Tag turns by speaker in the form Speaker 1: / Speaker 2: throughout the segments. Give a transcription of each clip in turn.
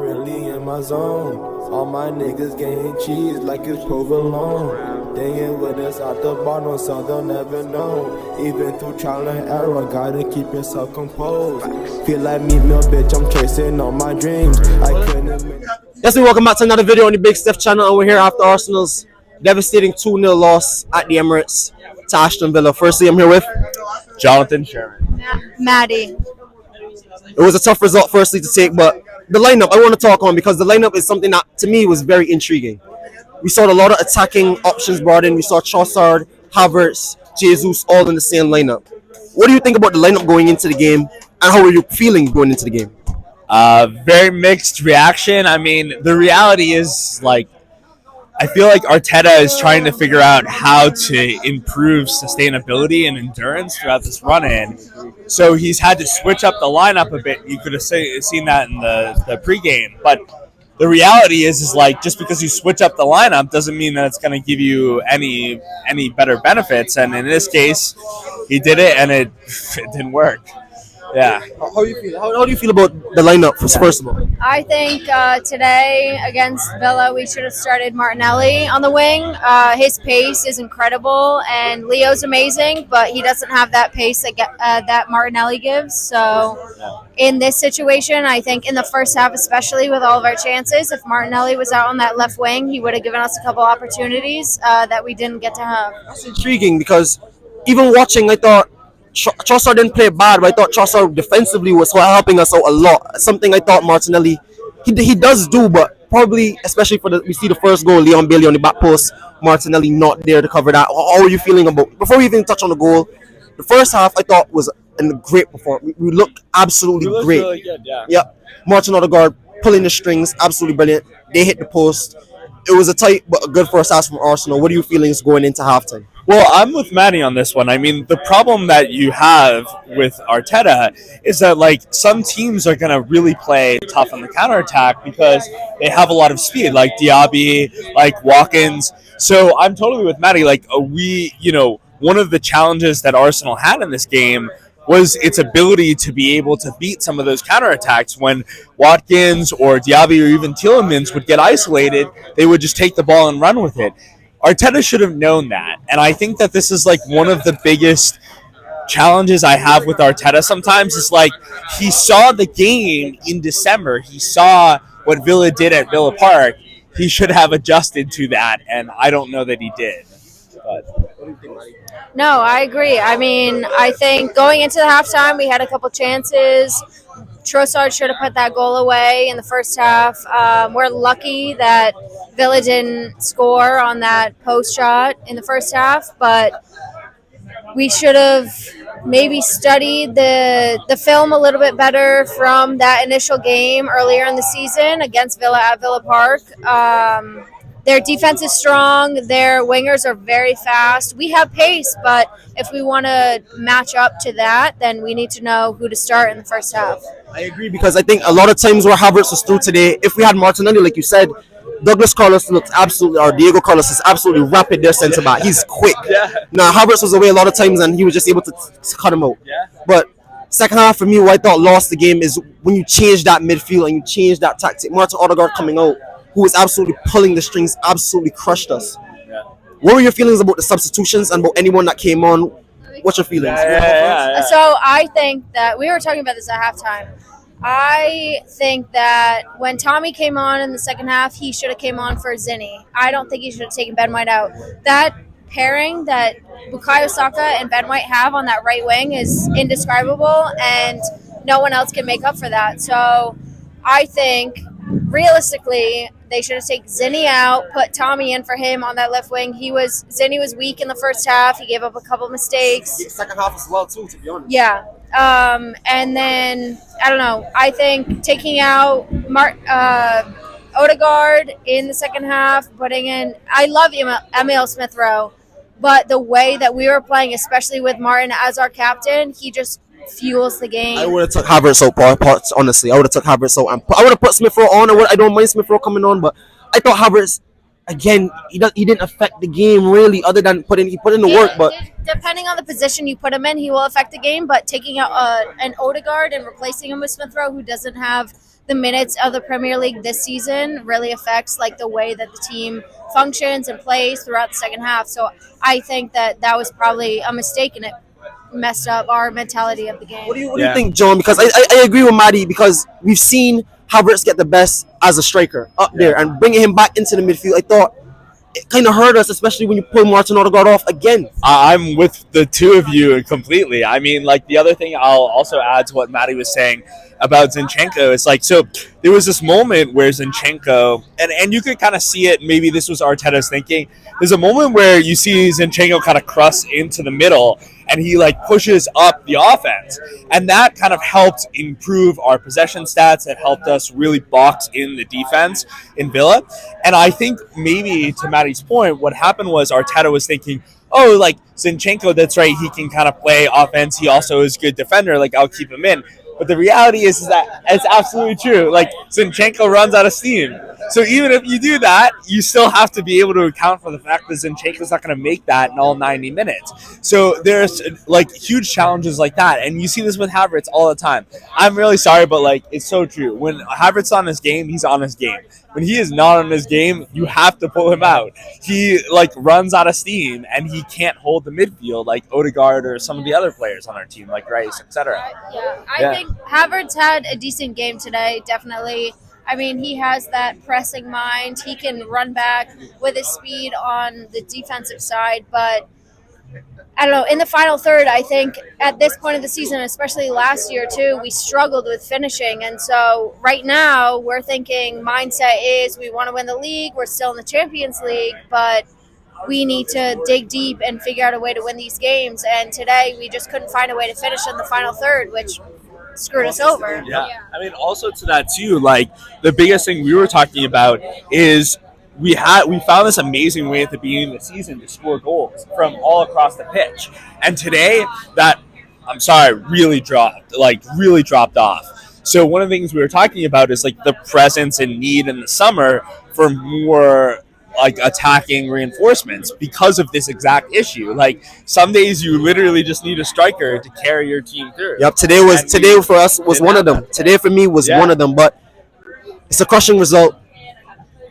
Speaker 1: really in my zone. All my niggas getting cheese like it's provolone. They ain't with us out the bottom, so they'll never know. Even through trial and error, gotta keep yourself composed. Feel like me, little bitch, I'm chasing all my dreams. I couldn't.
Speaker 2: Yes, and welcome back to another video on the Big Steph channel, and we're here after Arsenal's devastating 2-0 loss at the Emirates to Aston Villa. Firstly, I'm here with
Speaker 3: Jonathan Sherman.
Speaker 4: Maddie.
Speaker 2: It was a tough result, firstly, to take, but the lineup I want to talk on because the lineup is something that, to me, was very intriguing. We saw a lot of attacking options brought in. We saw Trossard, Havertz, Jesus all in the same lineup. What do you think about the lineup going into the game, and how are you feeling going into the game?
Speaker 3: Very mixed reaction. I mean, the reality is, I feel like Arteta is trying to figure out how to improve sustainability and endurance throughout this run-in. So he's had to switch up the lineup a bit. You could have seen that in the pregame. But the reality is just because you switch up the lineup doesn't mean that it's going to give you any better benefits. And in this case, he did it, and it didn't work. Yeah.
Speaker 2: How do you feel? How do you feel about the lineup, first of all?
Speaker 4: I think today against Villa, we should have started Martinelli on the wing. His pace is incredible, and Leo's amazing, but he doesn't have that pace that Martinelli gives. So in this situation, I think in the first half, especially with all of our chances, if Martinelli was out on that left wing, he would have given us a couple opportunities that we didn't get to have.
Speaker 2: That's intriguing because even watching, I thought Trossard didn't play bad, but I thought Trossard defensively was helping us out a lot. Something I thought Martinelli, he does do, but probably, especially we see the first goal, Leon Bailey on the back post, Martinelli not there to cover that. How are you feeling about, before we even touch on the goal, the first half I thought was a great performance. We looked absolutely great.
Speaker 3: Really good, yeah.
Speaker 2: Yep. Martin Odegaard pulling the strings, absolutely brilliant. They hit the post. It was a tight but a good first half from Arsenal. What are your feelings going into halftime?
Speaker 3: Well, I'm with Manny on this one. I mean, the problem that you have with Arteta is that, some teams are going to really play tough on the counterattack because they have a lot of speed, like Diaby, like Watkins. So I'm totally with Manny. One of the challenges that Arsenal had in this game was its ability to be able to beat some of those counterattacks. When Watkins or Diaby or even Tielemans would get isolated, they would just take the ball and run with it. Arteta should have known that, and I think that this is one of the biggest challenges I have with Arteta sometimes is he saw the game in December. He saw what Villa did at Villa Park. He should have adjusted to that, and I don't know that he did.
Speaker 4: No, I agree. I mean, I think going into the halftime, we had a couple chances. Trossard should have put that goal away in the first half. We're lucky that Villa didn't score on that post shot in the first half, but we should have maybe studied the film a little bit better from that initial game earlier in the season against Villa at Villa Park. Their defense is strong. Their wingers are very fast. We have pace, but if we want to match up to that, then we need to know who to start in the first half.
Speaker 2: I agree because I think a lot of times where Havertz was through today, if we had Martinelli, like you said, Douglas Carlos looks absolutely, or Diego Carlos is absolutely rapid there centre back. He's quick.
Speaker 3: Yeah.
Speaker 2: Now, Havertz was away a lot of times and he was just able to cut him out.
Speaker 3: Yeah.
Speaker 2: But second half for me, what I thought lost the game is when you change that midfield and you change that tactic. Martin Odegaard coming out, who was absolutely pulling the strings, absolutely crushed us.
Speaker 3: Yeah.
Speaker 2: What were your feelings about the substitutions and about anyone that came on? What's your feelings?
Speaker 3: Yeah.
Speaker 4: So I think that we were talking about this at halftime. I think that when Tommy came on in the second half, he should have came on for Zinni. I don't think he should have taken Ben White out. That pairing that Bukayo Saka and Ben White have on that right wing is indescribable, and no one else can make up for that. So I think realistically, they should have taken Zinni out, put Tommy in for him on that left wing. Zinni was weak in the first half. He gave up a couple mistakes.
Speaker 2: Second half as well, too, to be honest.
Speaker 4: Yeah. And then, I don't know, I think taking out Odegaard in the second half, putting in, I love Emil Smith-Rowe, but the way that we were playing, especially with Martin as our captain, he just fuels the game.
Speaker 2: I would have took Havertz out, honestly. I would have took Havertz out. I would have put Smith-Rowe on. I don't mind Smith-Rowe coming on, but I thought Havertz, again, he didn't affect the game really, other than he put in the work. But
Speaker 4: depending on the position you put him in, he will affect the game. But taking out an Odegaard and replacing him with Smith-Rowe, who doesn't have the minutes of the Premier League this season really affects like the way that the team functions and plays throughout the second half. So I think that was probably a mistake and it messed up our mentality of the game.
Speaker 2: What do you think, John? Because I agree with Maddie because we've seen Havertz get the best as a striker up there and bringing him back into the midfield. I thought it kind of hurt us, especially when you pull Martin Odegaard off again.
Speaker 3: I'm with the two of you completely. I mean, like the other thing I'll also add to what Maddie was saying about Zinchenko is like, so there was this moment where Zinchenko, and you could kind of see it, maybe this was Arteta's thinking, there's a moment where you see Zinchenko kind of cross into the middle and he like pushes up the offense. And that kind of helped improve our possession stats. It helped us really box in the defense in Villa. And I think maybe to Maddie's point, what happened was Arteta was thinking, oh, like Zinchenko, that's right, he can kind of play offense. He also is a good defender. Like, I'll keep him in. But the reality is that it's absolutely true. Like, Zinchenko runs out of steam. So even if you do that, you still have to be able to account for the fact that Zinchenko's not going to make that in all 90 minutes. So there's like huge challenges like that. And you see this with Havertz all the time. I'm really sorry, but like it's so true. When Havertz on his game, he's on his game. When he is not on his game, you have to pull him out. He like runs out of steam and he can't hold the midfield like Odegaard or some of the other players on our team like Rice, etc.
Speaker 4: I think Havertz had a decent game today, definitely. I mean, he has that pressing mind. He can run back with his speed on the defensive side. But, I don't know, in the final third, I think at this point of the season, especially last year too, we struggled with finishing. And so right now we're thinking mindset is we want to win the league. We're still in the Champions League, but we need to dig deep and figure out a way to win these games. And today we just couldn't find a way to finish in the final third, which screwed us over.
Speaker 3: Yeah. I mean, also to that too, like the biggest thing we were talking about is we found this amazing way at the beginning of the season to score goals from all across the pitch. And today that, I'm sorry, really dropped off. So one of the things we were talking about is like the presence and need in the summer for more like attacking reinforcements because of this exact issue. Like some days you literally just need a striker to carry your team through.
Speaker 2: Yep, today for us was one of them. Today for me was one of them, but it's a crushing result.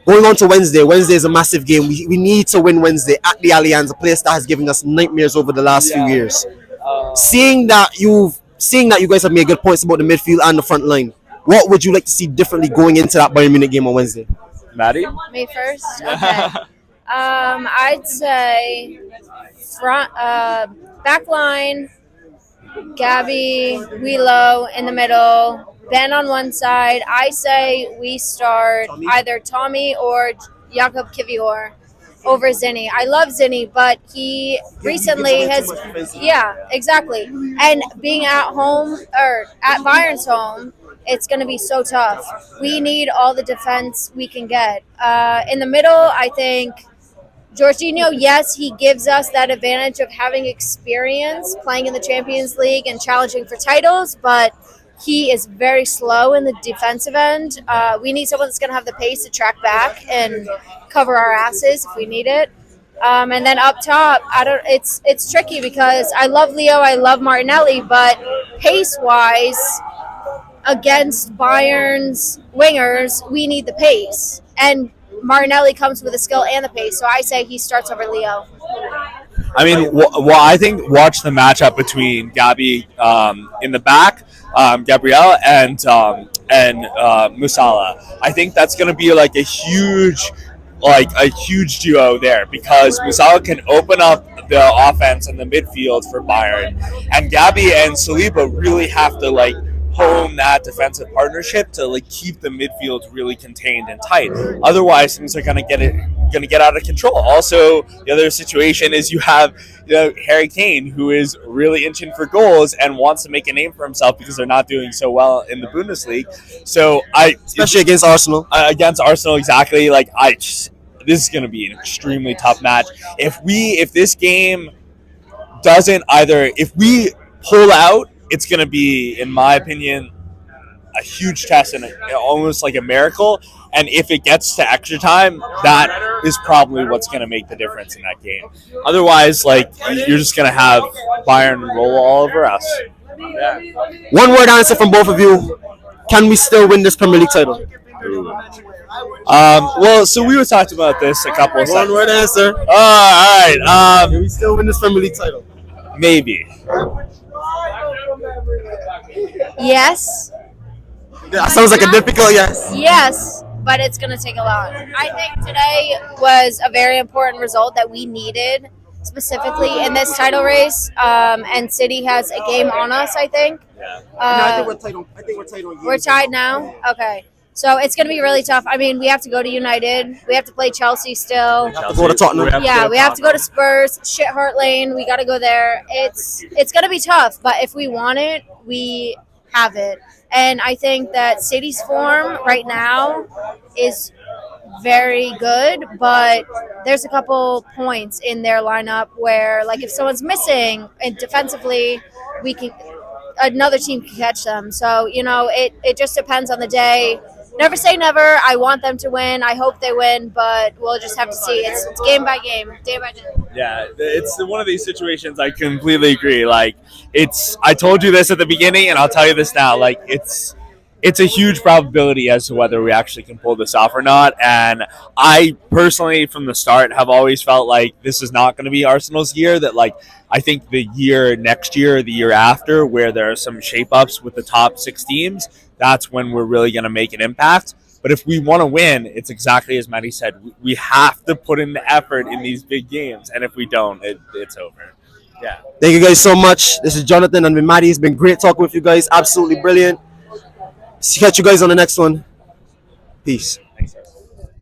Speaker 2: Going on to Wednesday. Wednesday is a massive game. We need to win Wednesday at the Allianz, a place that has given us nightmares over the last few years. Seeing that you guys have made good points about the midfield and the front line, what would you like to see differently going into that Bayern Munich game on Wednesday?
Speaker 3: Maddie?
Speaker 4: Me first? Okay. I'd say front, back line, Gabby, Wheelo in the middle, Ben on one side. I say we start either Tommy or Jakub Kivior over Zinni. I love Zinni, but he recently has... Yeah, exactly. And being at home, or at Bayern's home, it's going to be so tough. We need all the defense we can get. In the middle, I think Jorginho, yes, he gives us that advantage of having experience playing in the Champions League and challenging for titles, but he is very slow in the defensive end. We need someone that's going to have the pace to track back and cover our asses if we need it. And then up top, it's tricky because I love Leo, I love Martinelli, but pace-wise, against Bayern's wingers, we need the pace. And Martinelli comes with the skill and the pace, so I say he starts over Leo.
Speaker 3: I mean, I think watch the matchup between Gabi in the back, Gabriel, and Musala. I think that's going to be like a huge duo there because Musala can open up the offense and the midfield for Bayern, and Gabi and Saliba really have to like hone that defensive partnership to like keep the midfield really contained and tight. Otherwise, things are gonna get out of control. Also, the other situation is you have Harry Kane, who is really inching for goals and wants to make a name for himself because they're not doing so well in the Bundesliga. So
Speaker 2: especially against Arsenal.
Speaker 3: Exactly. Like this is gonna be an extremely tough match. If this game doesn't if we pull out, it's going to be, in my opinion, a huge test and almost like a miracle. And if it gets to extra time, that is probably what's going to make the difference in that game. Otherwise, like you're just going to have Bayern roll all over us. Yeah.
Speaker 2: One word answer from both of you. Can we still win this Premier League title?
Speaker 3: Well, so we were talking about this a couple of
Speaker 2: One
Speaker 3: seconds.
Speaker 2: word answer.
Speaker 3: All right.
Speaker 2: Can we still win this Premier League title?
Speaker 3: Maybe.
Speaker 4: Yes.
Speaker 2: That sounds like a difficult yes.
Speaker 4: Yes, but it's going to take a lot. I think today was a very important result that we needed specifically in this title race. And City has a game on us, I think.
Speaker 2: we're tied on.
Speaker 4: We're tied now? Okay. So it's going to be really tough. I mean, we have to go to United. We have to play Chelsea still.
Speaker 2: Go to Tottenham.
Speaker 4: Yeah, we have to go to Spurs. Shit Hart Lane. We got to go there. It's going to be tough, but if we want it, we have it. And I think that City's form right now is very good, but there's a couple points in their lineup where, like, if someone's missing and defensively, another team can catch them. So, it just depends on the day. Never say never. I want them to win. I hope they win, but we'll just have to see. It's game by game, day by day.
Speaker 3: Yeah, it's one of these situations. I completely agree. Like, I told you this at the beginning, and I'll tell you this now. Like, it's a huge probability as to whether we actually can pull this off or not. And I personally, from the start, have always felt like this is not going to be Arsenal's year. That, like, I think the year next year, the year after, where there are some shape-ups with the top 6 teams, that's when we're really going to make an impact. But if we want to win, it's exactly as Matty said. We have to put in the effort in these big games. And if we don't, it's over. Yeah.
Speaker 2: Thank you guys so much. This is Jonathan and Maddie. It's been great talking with you guys. Absolutely brilliant. Catch you guys on the next one. Peace.
Speaker 3: Thanks.